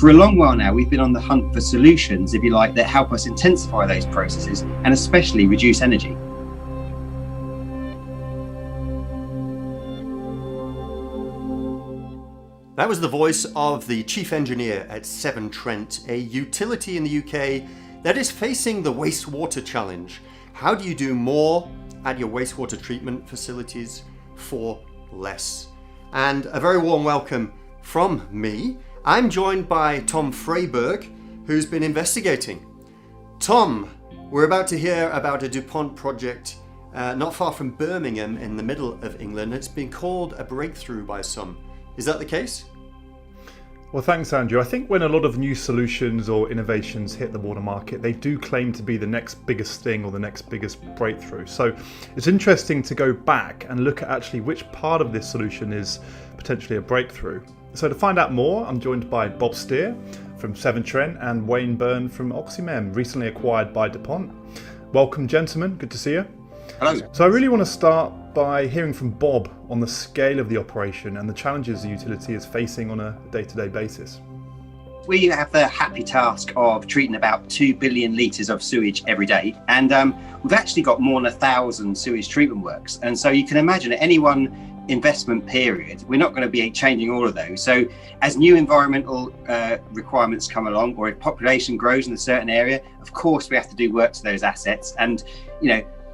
For a long while now, we've been on the hunt for solutions, if you like, that help us intensify those processes and especially reduce energy. That was the voice of the chief engineer at Severn Trent, a utility in the UK that is facing the wastewater challenge. How do you do more at your wastewater treatment facilities for less? And a very warm welcome from me. I'm joined by Tom Freyberg, who's been investigating. Tom, we're about to hear about a DuPont project not far from Birmingham in the middle of England. It's been called a breakthrough by some. Is that the case? Well, thanks, Andrew. I think when a lot of new solutions or innovations hit the water market, they do claim to be the next biggest thing or the next biggest breakthrough. So it's interesting to go back and look at actually which part of this solution is potentially a breakthrough. So to find out more, I'm joined by Bob Steer from Severn Trent and Wayne Byrne from OxyMem, recently acquired by DuPont. Welcome, gentlemen. Good to see you. Hello. So I really want to start by hearing from Bob on the scale of the operation and the challenges the utility is facing on a day-to-day basis. We have the happy task of treating about 2 billion litres of sewage every day, and we've actually got more than 1,000 sewage treatment works. And so you can imagine at any one investment period, we're not going to be changing all of those. So as new environmental requirements come along, or if population grows in a certain area, of course we have to do work to those assets. And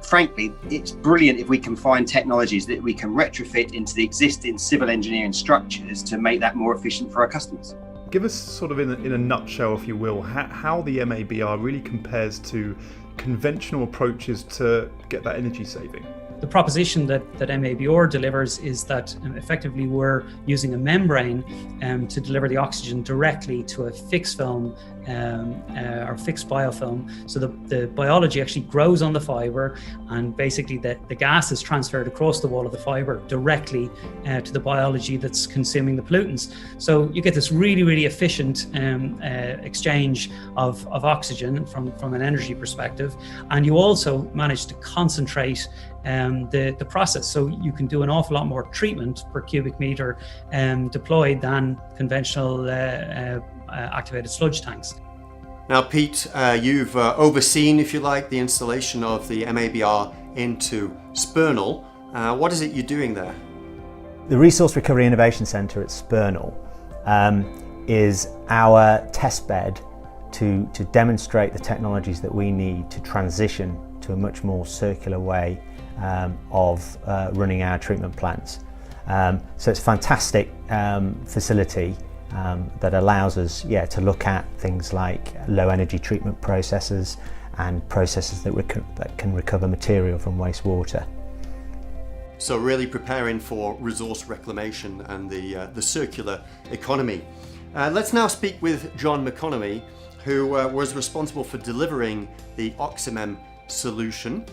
frankly, it's brilliant if we can find technologies that we can retrofit into the existing civil engineering structures to make that more efficient for our customers. Give us sort of in a nutshell, if you will, how the MABR really compares to conventional approaches to get that energy saving. The proposition that MABR delivers is that effectively we're using a membrane to deliver the oxygen directly to a fixed film or fixed biofilm. So the biology actually grows on the fibre, and basically the gas is transferred across the wall of the fibre directly to the biology that's consuming the pollutants. So you get this really, really efficient exchange of oxygen from an energy perspective, and you also manage to concentrate the process, so you can do an awful lot more treatment per cubic meter deployed than conventional activated sludge tanks. Now, Pete, you've overseen, if you like, the installation of the MABR into Spernal. What is it you're doing there? The Resource Recovery Innovation Centre at Spernal is our test bed to demonstrate the technologies that we need to transition to a much more circular way of running our treatment plants. So it's a fantastic facility that allows us to look at things like low energy treatment processes and processes that can recover material from wastewater. So really preparing for resource reclamation and the circular economy. Let's now speak with John McConaughey, who was responsible for delivering the OxyMem solution.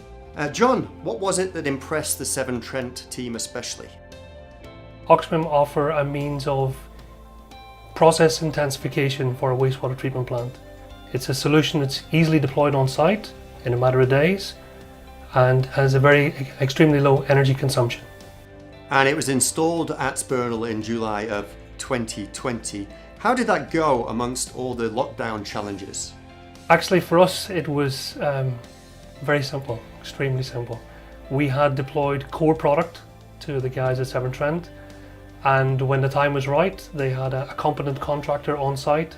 John, what was it that impressed the Severn Trent team especially? OxyMem offer a means of process intensification for a wastewater treatment plant. It's a solution that's easily deployed on site in a matter of days and has a very extremely low energy consumption. And it was installed at Spernal in July of 2020. How did that go amongst all the lockdown challenges? Actually, for us, it was very simple, extremely simple. We had deployed core product to the guys at Severn Trent, and when the time was right, they had a competent contractor on site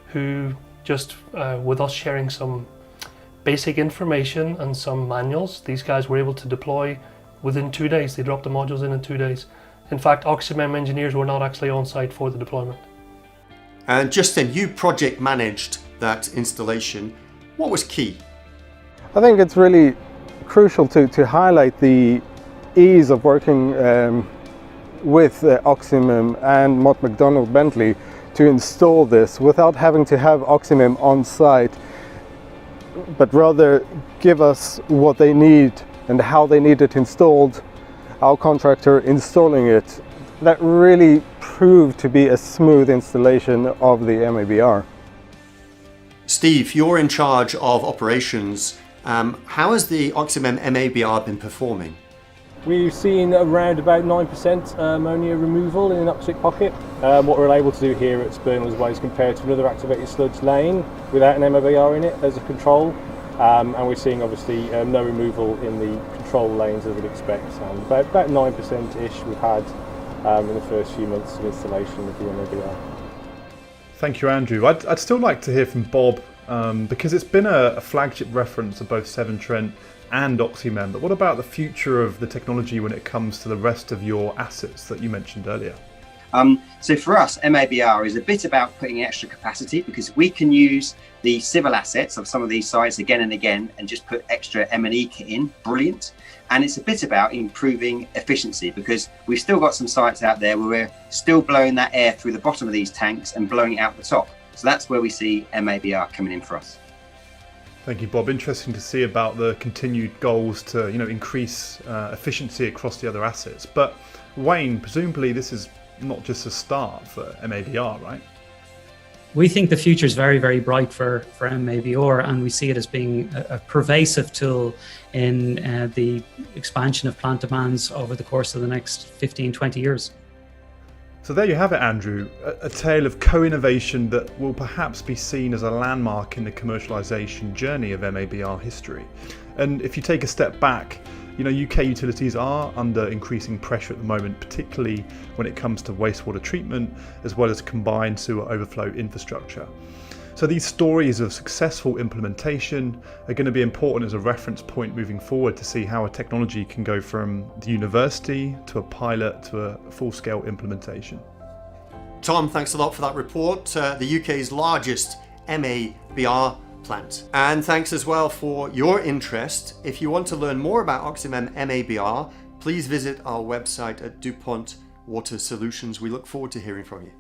who just, with us sharing some basic information and some manuals, these guys were able to deploy within 2 days. They dropped the modules in 2 days. In fact, OxyMem engineers were not actually on site for the deployment. And Justin, you project managed that installation. What was key? I think it's really crucial to highlight the ease of working with OxyMem and Mott MacDonald Bentley to install this without having to have OxyMem on site, but rather give us what they need and how they need it installed, our contractor installing it. That really proved to be a smooth installation of the MABR. Steve, you're in charge of operations. How has the OxyMem MABR been performing? We've seen around about 9% ammonia removal in an upstick pocket. What we're able to do here at Spernal as well is compare to another activated sludge lane without an MABR in it as a control. And we're seeing obviously no removal in the control lanes as we'd expect. And about 9%-ish we've had in the first few months of installation of the MABR. Thank you, Andrew. I'd still like to hear from Bob, because it's been a flagship reference of both Severn Trent and OxyMem, but what about the future of the technology when it comes to the rest of your assets that you mentioned earlier? So for us, MABR is a bit about putting extra capacity, because we can use the civil assets of some of these sites again and again and just put extra M&E kit in. Brilliant. And it's a bit about improving efficiency, because we've still got some sites out there where we're still blowing that air through the bottom of these tanks and blowing it out the top. So that's where we see MABR coming in for us. Thank you, Bob. Interesting to see about the continued goals to increase efficiency across the other assets. But Wayne, presumably this is not just a start for MABR, right? We think the future is very, very bright for MABR, and we see it as being a pervasive tool in the expansion of plant demands over the course of the next 15, 20 years. So there you have it, Andrew, a tale of co-innovation that will perhaps be seen as a landmark in the commercialisation journey of MABR history. And if you take a step back, UK utilities are under increasing pressure at the moment, particularly when it comes to wastewater treatment, as well as combined sewer overflow infrastructure. So these stories of successful implementation are going to be important as a reference point moving forward to see how a technology can go from the university to a pilot to a full-scale implementation. Tom, thanks a lot for that report. The UK's largest MABR plant. And thanks as well for your interest. If you want to learn more about OxyMem MABR, please visit our website at DuPont Water Solutions. We look forward to hearing from you.